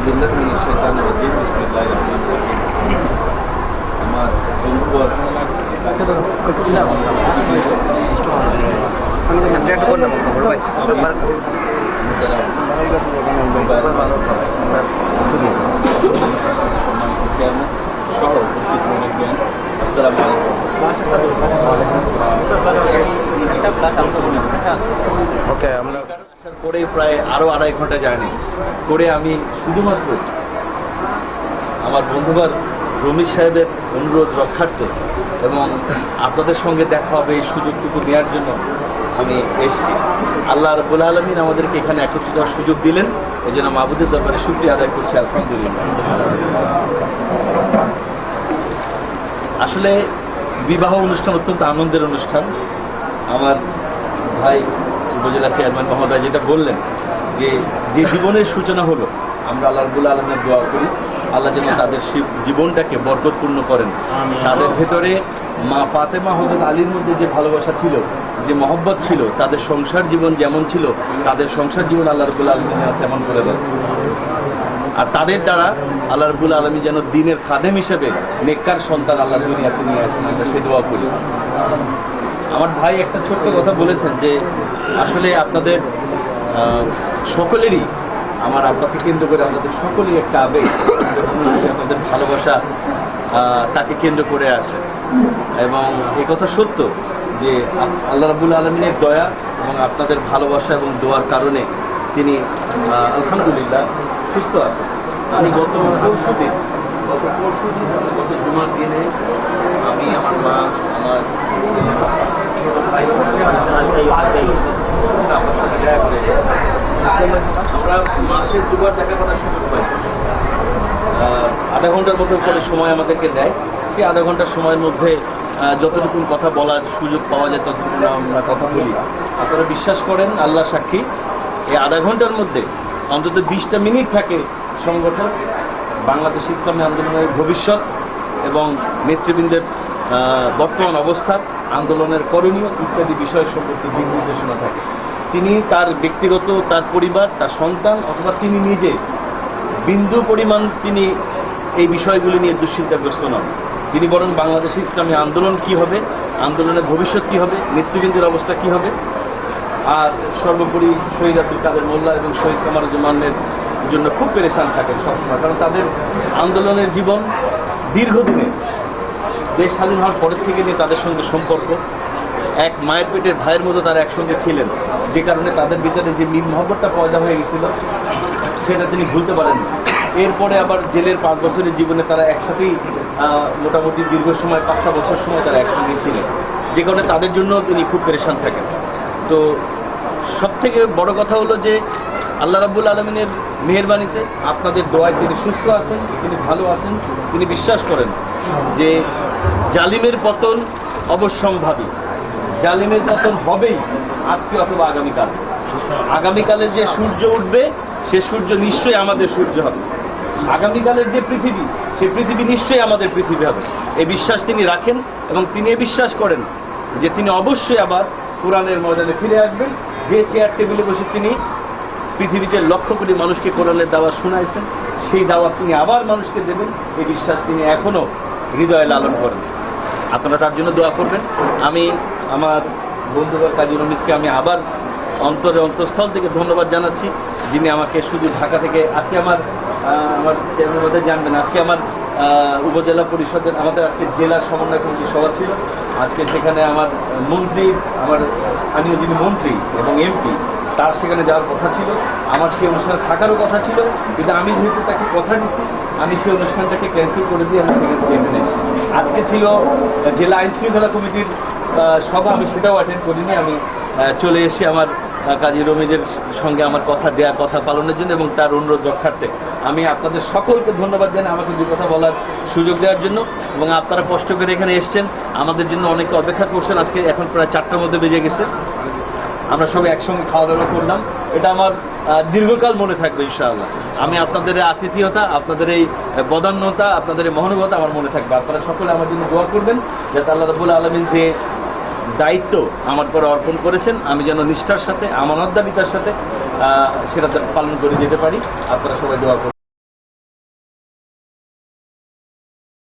বিল্লাহি মিনাশ শাইতানির রাজিম বিসমিল্লাহির রহমানির রহিম। আমার বন্ধুবর সহ উপস্থিত অনেকজন, আসসালামু আলাইকুম। ওকে, আমরা আসার পরে প্রায় আরো 2.5 ঘন্টা জার্নি করে আমি শুধুমাত্র আমার বন্ধুবার রমিজ সাহেবের অনুরোধ রক্ষার্থে এবং আপনাদের সঙ্গে দেখা হবে এই সুযোগটুকু নেওয়ার জন্য আমি এসেছি। আল্লাহ রাব্বুল আলামিন আমাদেরকে এখানে একত্রিত হওয়ার সুযোগ দিলেন, এই জন্য মাবুদের দরবারে শুকরিয়া আদায় করছি, আলহামদুলিল্লাহ। আসলে বিবাহ অনুষ্ঠান অত্যন্ত আনন্দের অনুষ্ঠান। আমার ভাই উপজেলা চেয়ারম্যান মহোদয় যেটা বললেন যে যে জীবনের সূচনা হলো, আমরা আল্লাহ রাব্বুল আলামিনের দোয়া করি আল্লাহ যেন তাদের জীবনটাকে বরকতপূর্ণ করেন। তাদের ভেতরে মা ফাতেমা হযরত আলীর মধ্যে যে ভালোবাসা ছিল, যে মহব্বত ছিল, তাদের সংসার জীবন যেমন ছিল তাদের সংসার জীবন আল্লাহ রাব্বুল আলামিন তেমন করে দেন। আর তাদের দ্বারা আল্লাহ রাব্বুল আলামিন যেন দ্বীনের খাদেম হিসেবে নেককার সন্তান আল্লাহ দুনিয়াতে নিয়ে আসেন, আমরা সে দোয়া করি। আমার ভাই একটা ছোট্ট কথা বলেছেন যে আসলে আপনাদের সকলেরই, আমার আপনাকে কেন্দ্র করে আপনাদের সকলেই একটা আবেগ, আপনাদের ভালোবাসা তাকে কেন্দ্র করে আছে। এবং এই কথা সত্য যে আল্লাহ রাব্বুল আলামিনের দয়া এবং আপনাদের ভালোবাসা এবং দোয়ার কারণে তিনি আলহামদুলিল্লাহ সুস্থ আছেন। আমি গত পরশুদিন গত জুমার দিনে আমি, আমার মা, আমার আমরা মাসের 2বার দেখা করার সুযোগ পাই। 1/2 ঘন্টার মতো করে সময় আমাদেরকে দেয়। সেই 1/2 ঘন্টার সময়ের মধ্যে যতটুকু কথা বলার সুযোগ পাওয়া যায় ততটুকু আমরা কথা বলি। আপনারা বিশ্বাস করেন, আল্লাহ সাক্ষী, এই 1/2 ঘন্টার মধ্যে অন্তত 20টা মিনিট থাকে সংগঠন, বাংলাদেশ ইসলামী আন্দোলনের ভবিষ্যৎ এবং নেতৃবৃন্দের বর্তমান অবস্থা, আন্দোলনের করণীয় ইত্যাদি বিষয় সম্পর্কে দিক নির্দেশনা থাকে। তিনি তার ব্যক্তিগত, তার পরিবার, তার সন্তান অথবা তিনি নিজে বিন্দু পরিমাণ তিনি এই বিষয়গুলি নিয়ে দুশ্চিন্তাগ্রস্ত নন। তিনি বরং বাংলাদেশে ইসলামী আন্দোলন কি হবে, আন্দোলনের ভবিষ্যৎ কি হবে, নেতৃবৃন্দের অবস্থা কি হবে, আর সর্বোপরি শহীদ আব্দুল কাদের মোল্লা এবং শহীদ কামারুজ্জামানের জন্য খুব পেরেশান থাকেন সবসময়। কারণ তাদের আন্দোলনের জীবন দীর্ঘদিনের, দেশ স্বাধীন হওয়ার পরের থেকে নিয়ে তাদের সঙ্গে সম্পর্ক, এক মায়ের পেটের ভাইয়ের মতো তারা একসঙ্গে ছিলেন, যে কারণে তাদের ভিতরে যে মিল মহব্বতটা পয়দা হয়ে গেছিল সেটা তিনি ভুলতে পারেননি। এরপরে আবার জেলের 5 বছরের জীবনে তারা একসাথেই মোটামুটি দীর্ঘ সময় 5টা বছর সময় তারা একসঙ্গে ছিলেন, যে কারণে তাদের জন্য তিনি খুব পেরেশান থাকেন। তো সবথেকে বড় কথা হলো যে আল্লাহ রাব্বুল আলামিনের মেহেরবানিতে আপনাদের দোয়ায় তিনি সুস্থ আছেন, তিনি ভালো আছেন। তিনি বিশ্বাস করেন যে জালিমের পতন অবশ্যম্ভাবী, জালিমের পতন হবেই আজকে অথবা আগামীকাল। আগামীকালে যে সূর্য উঠবে সে সূর্য নিশ্চয়ই আমাদের সূর্য হবে। আগামীকালের যে পৃথিবী, সে পৃথিবী নিশ্চয়ই আমাদের পৃথিবী হবে। এই বিশ্বাস তিনি রাখেন এবং তিনি বিশ্বাস করেন যে তিনি অবশ্যই আবার কোরআনের ময়দানে ফিরে আসবেন। যে চেয়ার টেবিলে বসে তিনি পৃথিবীতে লক্ষ কোটি মানুষকে কোরআনের দাওয়াত শোনাইছেন, সেই দাওয়াত তিনি আবার মানুষকে দেবেন, এই বিশ্বাস তিনি এখনো হৃদয়ে লালন করেন। আপনারা তার জন্য দোয়া করবেন। আমি আমার বন্ধুবার কাজী রমিজকে আমি আবার অন্তঃস্থল থেকে ধন্যবাদ জানাচ্ছি, যিনি আমাকে শুধু ঢাকা থেকে, আজকে আমার চেয়ারম্যান মধ্যে জানবেন, আজকে আমার উপজেলা পরিষদের আমাদের আজকে জেলা সমন্বয় কমিটির সভা ছিল। আজকে সেখানে আমার মন্ত্রী, আমার স্থানীয় যিনি মন্ত্রী এবং এমপি, তার সেখানে যাওয়ার কথা ছিল, আমার সেই অনুষ্ঠানে থাকারও কথা ছিল, কিন্তু আমি যেহেতু তাকে কথা দিচ্ছি, আমি সেই অনুষ্ঠানটাকে ক্যান্সেল করে দিয়ে আমি সেখান থেকে এখানে এসেছি। আজকে ছিল জেলা আইন শৃঙ্খলা কমিটির সভা, আমি সেটাও অ্যাটেন্ড করিনি। আমি চলে এসে আমার কাজী রমিজের সঙ্গে আমার কথা পালনের জন্য এবং তার অনুরোধ রক্ষার্থে আমি আপনাদের সকলকে ধন্যবাদ জানাই আমাকে 2 কথা বলার সুযোগ দেওয়ার জন্য। এবং আপনারা কষ্ট করে এখানে এসছেন, আমাদের জন্য অনেকে অপেক্ষা করছেন। আজকে এখন প্রায় 4টার মধ্যে বেজে গেছে, আমরা সবাই একসঙ্গে খাওয়া দাওয়া করলাম। এটা আমার দীর্ঘকাল মনে থাকবে ইনশাআল্লাহ। আমি আপনাদের আতিথেয়তা, আপনাদের এই বদান্যতা, আপনাদের এই মহানুভবতা আমার মনে থাকবে। আপনারা সকলে আমার জন্য দোয়া করবেন যাতে আল্লাহ রাব্বুল আলামিন যে দায়িত্ব আমার পরে অর্পণ করেছেন আমি যেন নিষ্ঠার সাথে, আমানতদারিতার সাথে সেটা পালন করে যেতে পারি। আপনারা সবাই দোয়া করবেন।